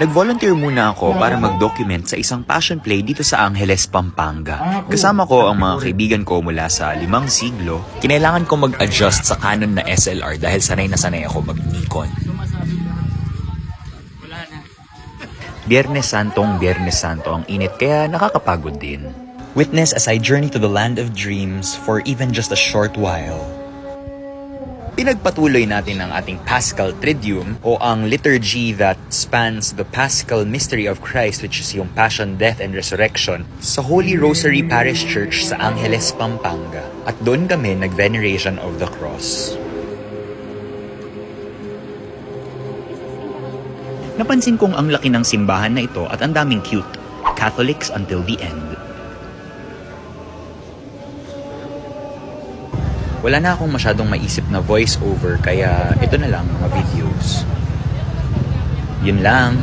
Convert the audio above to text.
Nag-volunteer muna ako para mag-document sa isang passion play dito sa Angeles, Pampanga. Kasama ko ang mga kaibigan ko mula sa 5 siglo. Kinailangan ko mag-adjust sa Canon na SLR dahil sanay na sanay ako mag-Nikon. Biyernes Santo ang init kaya nakakapagod din. Witness as I journey to the land of dreams for even just a short while. Pinagpatuloy natin ang ating Paschal Triduum o ang liturgy that spans the Paschal Mystery of Christ, which is yung Passion, Death, and Resurrection sa Holy Rosary Parish Church sa Angeles, Pampanga. At doon kami nag-veneration of the cross. Napansin kong ang laki ng simbahan na ito at ang daming cute. Catholics until the end. Wala na akong masyadong maisip na voice over kaya ito na lang mga videos. Yun lang.